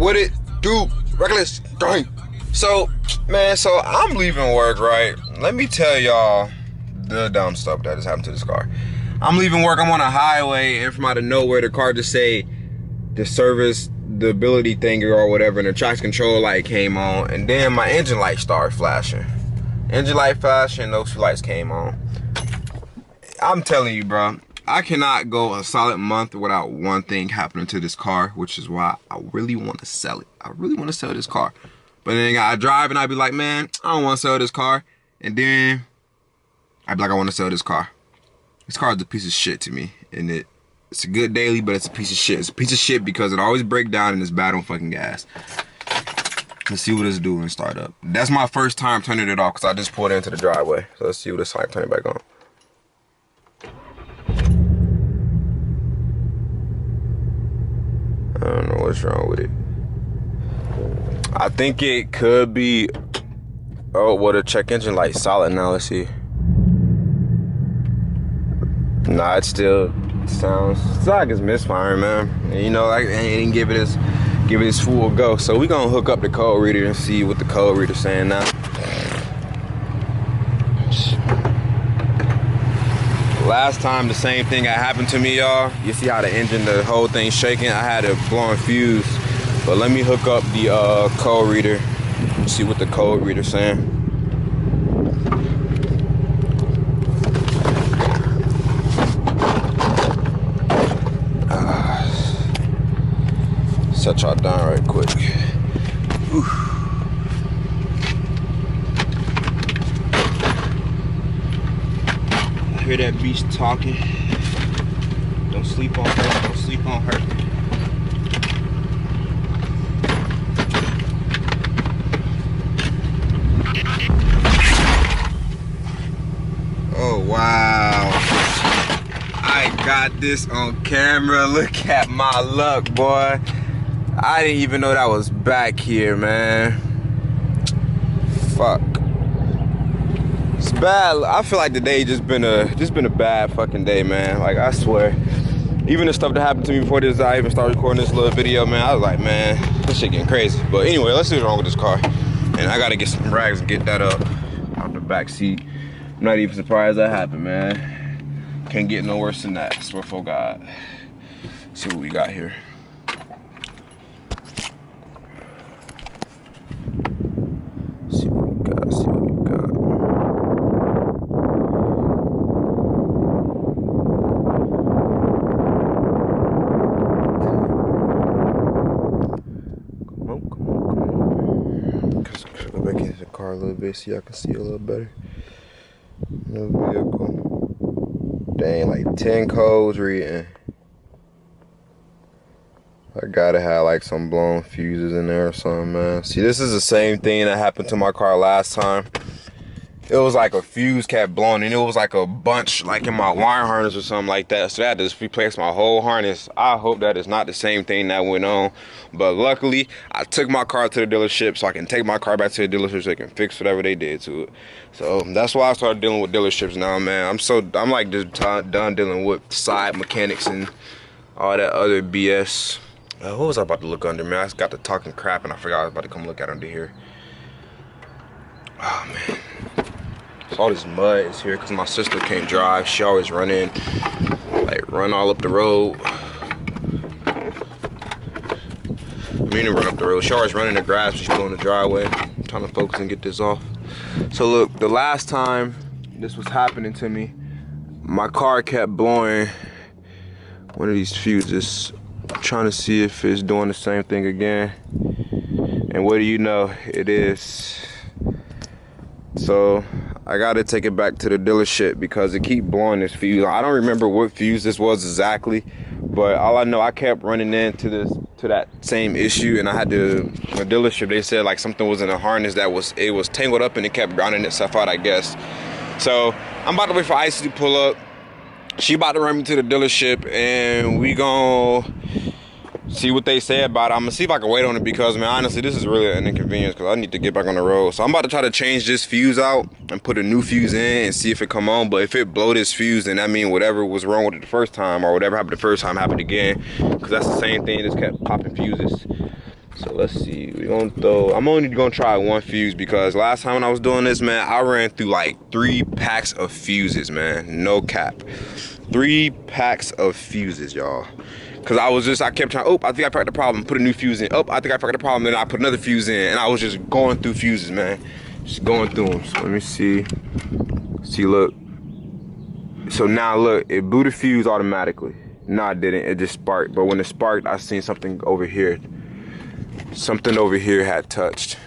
What it do? Reckless gang. So, man, I'm leaving work, right? Let me tell y'all the dumb stuff that has happened to this car. I'm leaving work, I'm on a highway, and from out of nowhere, the car just say the service, the ability thing or whatever, and the traction control light came on, and then my engine light started flashing. Engine light flashing, those two lights came on. I'm telling you, bro, I cannot go a solid month without one thing happening to this car, which is why I really want to sell it. I really want to sell this car. But then I drive and I'd be like, man, I don't want to sell this car. And then I'd be like, I want to sell this car. This car is a piece of shit to me. And it's a good daily, but it's a piece of shit. It's a piece of shit because it always breaks down and it's bad on fucking gas. Let's see what it's doing and start up. That's my first time turning it off because I just pulled into the driveway. So let's see what it's like. Turn it back on. I don't know what's wrong with it. I think it could be, oh, well, the check engine light solid now. Let's see. Nah, it still sounds like it's misfiring, man. And, you know, I didn't give it its full go. So we gonna hook up the code reader and see what the code reader's saying now. Last time the same thing had happened to me, y'all. You see how the engine, the whole thing's shaking? I had a blowing fuse. But let me hook up the code reader and see what the code reader's saying. Set y'all down right quick. Whew. I hear that beast talking. Don't sleep on her. Don't sleep on her. Oh, wow. I got this on camera. Look at my luck, boy. I didn't even know that was back here, man. Fuck. It's bad. I feel like the day just been a bad fucking day, man. Like, I swear. Even the stuff that happened to me before this, I even started recording this little video, man. I was like, man, this shit getting crazy. But anyway, let's see what's wrong with this car. And I gotta get some rags and get that up out the back seat. I'm not even surprised that happened, man. Can't get no worse than that, I swear for God. Let's see what we got here. See what we got, see what we got. Come on, come on, come on. Go back into the car a little bit so y'all can see a little better. No vehicle. Dang, like 10 codes reading. I gotta have like some blown fuses in there or something, man. See, this is the same thing that happened to my car last time. It was like a fuse kept blowing and it was like a bunch like in my wire harness or something like that. So I had to just replace my whole harness. I hope that is not the same thing that went on. But luckily, I took my car to the dealership so I can take my car back to the dealership so they can fix whatever they did to it. So that's why I started dealing with dealerships now, man. I'm like just done dealing with side mechanics and all that other BS. What was I about to look under, man? I just got to talking crap and I forgot I was about to come look at under here. Oh, man. So all this mud is here because my sister can't drive. She always run all up the road. I mean to run up the road. She always run in the grass when she's going the driveway. I'm trying to focus and get this off. So look, the last time this was happening to me, my car kept blowing one of these fuses. I'm trying to see if it's doing the same thing again. And what do you know, it is. So I gotta take it back to the dealership because it keep blowing this fuse. I don't remember what fuse this was exactly, but all I know, I kept running into that same issue, and I had to, the dealership, they said like something was in the harness that was tangled up and it kept grounding itself out, I guess. So I'm about to wait for Icy to pull up. She about to run me to the dealership and we gon' see what they say about it. I'm gonna see if I can wait on it because, man, honestly, this is really an inconvenience because I need to get back on the road. So I'm about to try to change this fuse out and put a new fuse in and see if it come on. But if it blow this fuse, then that means whatever was wrong with it the first time or whatever happened the first time happened again, because that's the same thing, just kept popping fuses. So let's see. I'm only gonna try one fuse because last time when I was doing this, man, I ran through like 3 packs of fuses, man. No cap. 3 packs of fuses, y'all. Cause I kept trying, oh, I think I cracked the problem, put a new fuse in. Oh, I think I cracked the problem, then I put another fuse in. And I was just going through fuses, man. Just going through them. So let me see. See, look. So now look, it blew the fuse automatically. No, it didn't, it just sparked. But when it sparked, I seen something over here. Something over here had touched.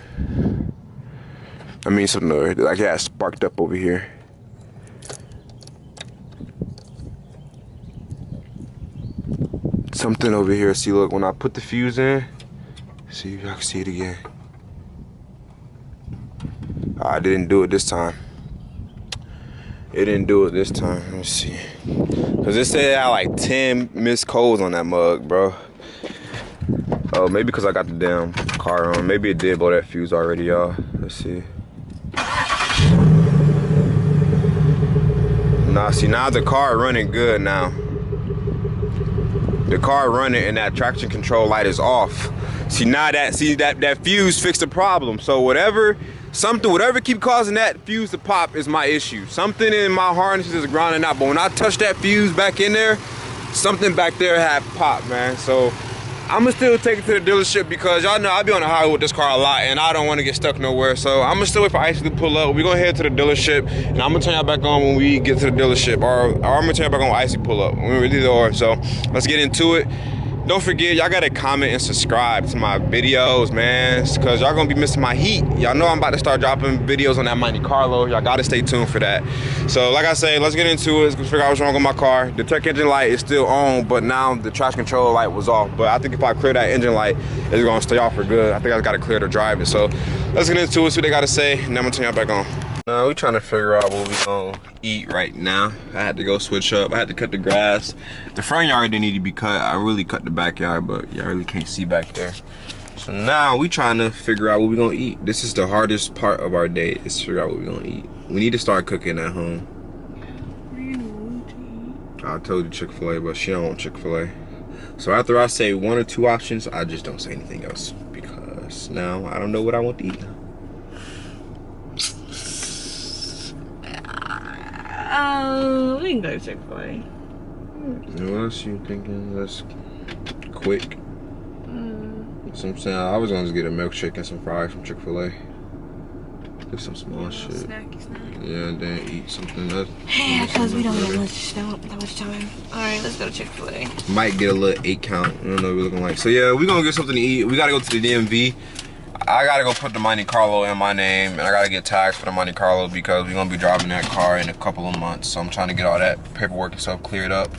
I mean, something over here, like it had sparked up over here. Something over here. See, look, when I put the fuse in, see if y'all can see it again. I didn't do it this time. It didn't do it this time. Let me see. Cause it said it had like 10 missed codes on that mug, bro. Oh, maybe because I got the damn car on. Maybe it did blow that fuse already, y'all. Let's see. Nah, see, now the car running good now. The car running and that traction control light is off. See, now that fuse fixed the problem. So whatever keep causing that fuse to pop is my issue. Something in my harnesses is grounding out. But when I touch that fuse back in there, something back there had popped, man. So I'ma still take it to the dealership because y'all know I be on the highway with this car a lot and I don't want to get stuck nowhere. So I'ma still wait for Icy to pull up. We're gonna head to the dealership and I'm gonna turn y'all back on when we get to the dealership, or I'm gonna turn y'all back on when Icy pull up. Either or. So let's get into it. Don't forget, y'all gotta comment and subscribe to my videos, man, because y'all gonna be missing my heat. Y'all know I'm about to start dropping videos on that Monte Carlo. Y'all gotta stay tuned for that. So like I say, let's get into it. Let's figure out what's wrong with my car. The check engine light is still on, but now the traction control light was off. But I think if I clear that engine light, it's gonna stay off for good. I think I gotta clear to drive it. So let's get into it, see what they gotta say, and then I'm gonna turn y'all back on. Now we trying to figure out what we gonna eat right now. I had to go switch up. I had to cut the grass. The front yard didn't need to be cut. I really cut the backyard, but y'all really can't see back there. So now we trying to figure out what we gonna eat. This is the hardest part of our day, is to figure out what we gonna eat. We need to start cooking at home. I told you Chick-fil-A, but she don't want Chick-fil-A. So after I say 1 or 2 options, I just don't say anything else because now I don't know what I want to eat. We can go to Chick-fil-A. What else you thinking? That's quick. So I'm saying I was gonna just get a milkshake and some fries from Chick-fil-A. Get some small shit. Snacky. Yeah, and then eat something else. Yeah, because we don't have that much time. Alright, let's go to Chick-fil-A. Might get a little 8 count. I don't know what we're looking like. So yeah, we're gonna get something to eat. We gotta go to the DMV. I gotta go put the Monte Carlo in my name, and I gotta get tags for the Monte Carlo because we're gonna be driving that car in a couple of months. So I'm trying to get all that paperwork and stuff cleared up.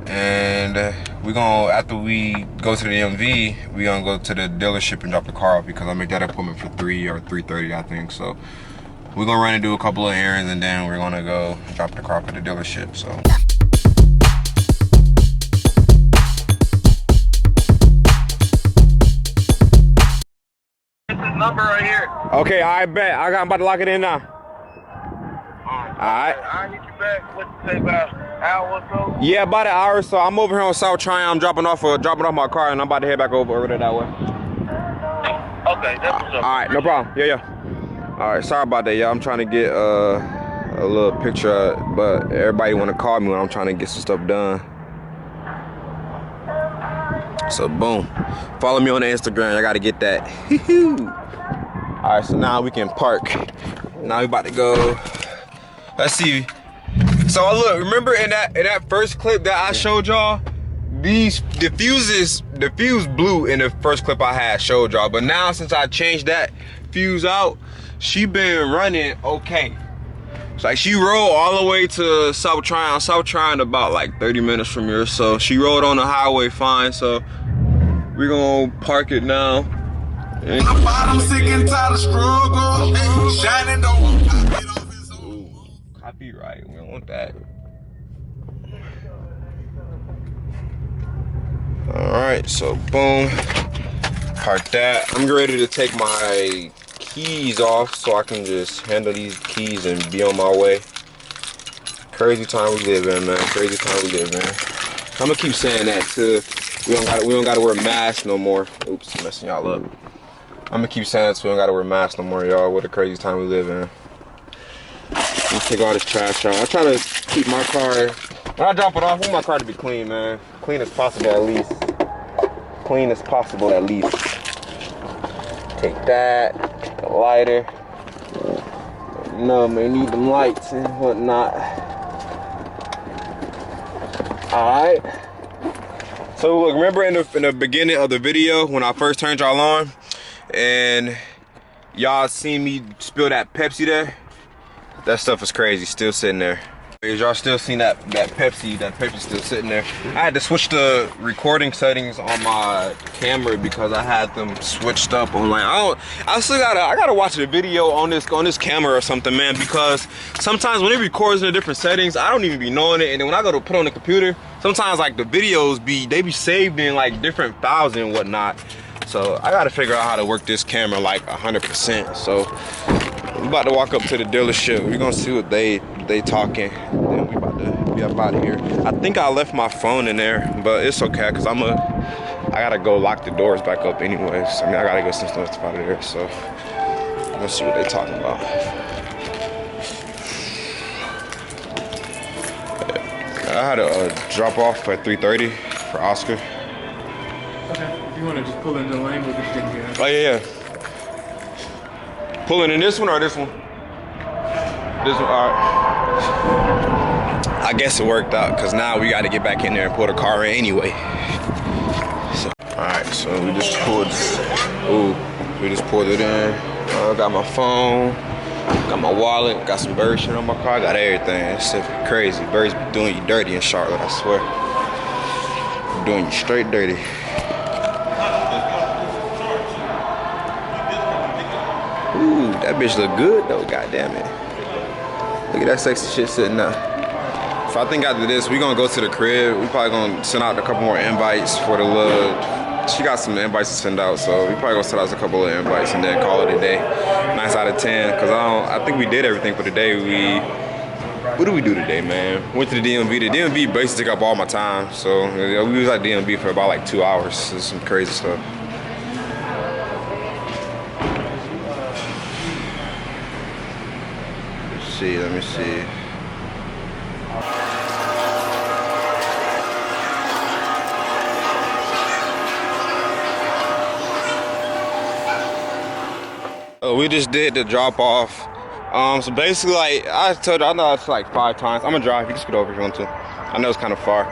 And we're gonna, after we go to the DMV, we're gonna go to the dealership and drop the car off because I made that appointment for 3 or 3:30, I think. So we're gonna run and do a couple of errands, and then we're gonna go drop the car off at the dealership. So. Number right here. Okay, I bet. I'm about to lock it in now. Alright. I'll hit you back. What you say, about an hour or so? Yeah, about an hour or so. I'm over here on South Tryon. I'm dropping off my car, and I'm about to head back over there that way. Okay, that's what's up. Alright, no problem. Yeah. Alright, sorry about that, y'all. I'm trying to get a little picture, but everybody want to call me when I'm trying to get some stuff done. So boom, follow me on the Instagram. I gotta get that. All right, so now we can park. Now we about to go. Let's see. So look, remember in that first clip that I showed y'all, the fuse blew in the first clip I had showed y'all. But now since I changed that fuse out, she been running okay. It's like she rolled all the way to South Tryon about like 30 minutes from here. So she rode on the highway fine. So we're gonna park it now. I'm sick and tired of struggle. Shining Ooh, copyright, we don't want that. Alright, so boom. Park that. I'm ready to take my keys off so I can just handle these keys and be on my way. Crazy time we live in, man. Crazy time we live in. I'm gonna keep saying that to We don't gotta wear masks no more. Oops, messing y'all up. I'm gonna keep saying this, we don't gotta wear masks no more, y'all. What a crazy time we live in. Let me take all this trash out. I try to keep my car, when I drop it off, I want my car to be clean, man. Clean as possible at least. Clean as possible at least. Take that, a lighter. No, man, need them lights and whatnot. Alright. So look, remember in the beginning of the video when I first turned y'all on and y'all seen me spill that Pepsi there? That stuff is crazy, still sitting there. Y'all still seen that Pepsi still sitting there. I had to switch the recording settings on my camera because I had them switched up on like I gotta watch the video on this camera or something, man, because sometimes when it records in the different settings, I don't even be knowing it, and then when I go to put on the computer, sometimes like the videos be saved in like different files and whatnot. So I gotta figure out how to work this camera like 100%. So I'm about to walk up to the dealership. We're gonna see what they talking. Then we about to be up out of here. I think I left my phone in there, but it's okay because I gotta go lock the doors back up anyways. I mean, I gotta go some stuff out of there. So let's see what they talking about. I had a drop off at 3:30 for Oscar. Okay, if you want to just pull into the lane, we'll just take you out. Oh yeah. Pulling in this one or this one? This one, all right. I guess it worked out because now we got to get back in there and pull the car in anyway. So, all right, so we just pulled it in. Got my phone, got my wallet, got some bird shit on my car, got everything. It's crazy. Birds be doing you dirty in Charlotte, I swear. Doing you straight dirty. Ooh, that bitch look good though, goddamn it. Look at that sexy shit sitting there. So I think after this, we gonna go to the crib. We probably gonna send out a couple more invites for the little, she got some invites to send out, so we probably gonna send out a couple of invites and then call it a day. 9 out of 10, cause I think we did everything for the day. What did we do today, man? Went to the DMV. The DMV basically took up all my time, so we was at DMV for about like 2 hours. It's some crazy stuff. Let me see. We just did the drop off. So basically, like I told you, I know it's like 5 times. I'm gonna drive. You can scoot over if you want to. I know it's kind of far.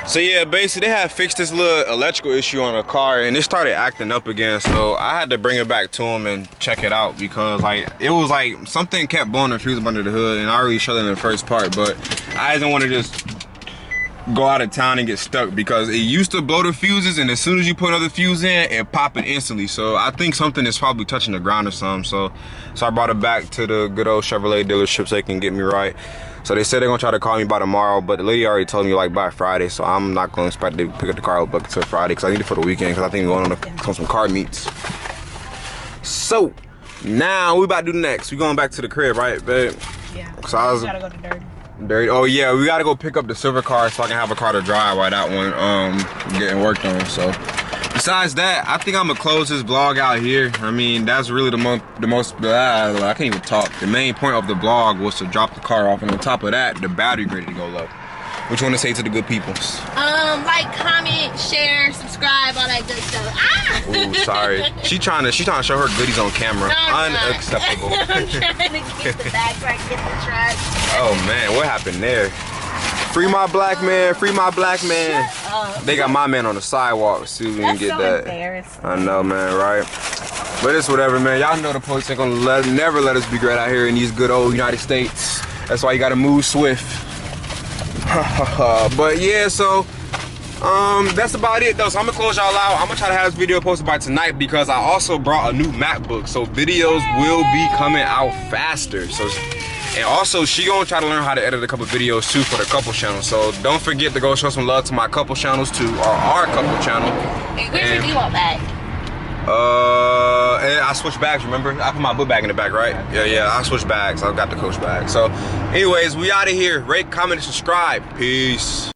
So yeah, basically they had fixed this little electrical issue on the car and it started acting up again. So I had to bring it back to him and check it out because like it was like something kept blowing the fuse up under the hood, and I already showed it in the first part, but I didn't want to just go out of town and get stuck because it used to blow the fuses, and as soon as you put another fuse in, it pop it instantly. So I think something is probably touching the ground or something. So I brought it back to the good old Chevrolet dealership so they can get me right. So they said they're gonna try to call me by tomorrow, but the lady already told me like by Friday, so I'm not gonna expect to pick up the car up until Friday because I need it for the weekend because I think we're going on some car meets. So now we about to do the next. We going back to the crib, right, babe? Yeah. So I was gotta go to Dirty. Dirty. Oh yeah, we gotta go pick up the silver car so I can have a car to drive while that one getting worked on. So besides that, I think I'm gonna close this vlog out here. I mean, that's really the most I can't even talk. The main point of the vlog was to drop the car off, and on top of that, the battery ready to go low. What you want to say to the good peoples? Like, comment, share, subscribe, all that good stuff. Ah! Ooh, sorry. She trying to show her goodies on camera. No, unacceptable. I'm trying to get the bag so I can get the truck. Oh man, what happened there? Free my black man, free my black man. They got my man on the sidewalk. See if we can get that. Embarrassing. I know, man, right? But it's whatever, man. Y'all know the police ain't gonna never let us be great out here in these good old United States. That's why you gotta move swift. But yeah, so that's about it though. So I'm gonna close y'all out. I'm gonna try to have this video posted by tonight because I also brought a new MacBook, so videos will be coming out faster. So, and also she gonna try to learn how to edit a couple videos too for the couple channel. So don't forget to go show some love to my couple channels too, or our couple channel. Hey, where's your D-Walt bag? And I switched bags, remember? I put my book bag in the back, right? Yeah, I switched bags. I got the coach bag. So anyways, we out of here. Rate, comment, and subscribe. Peace.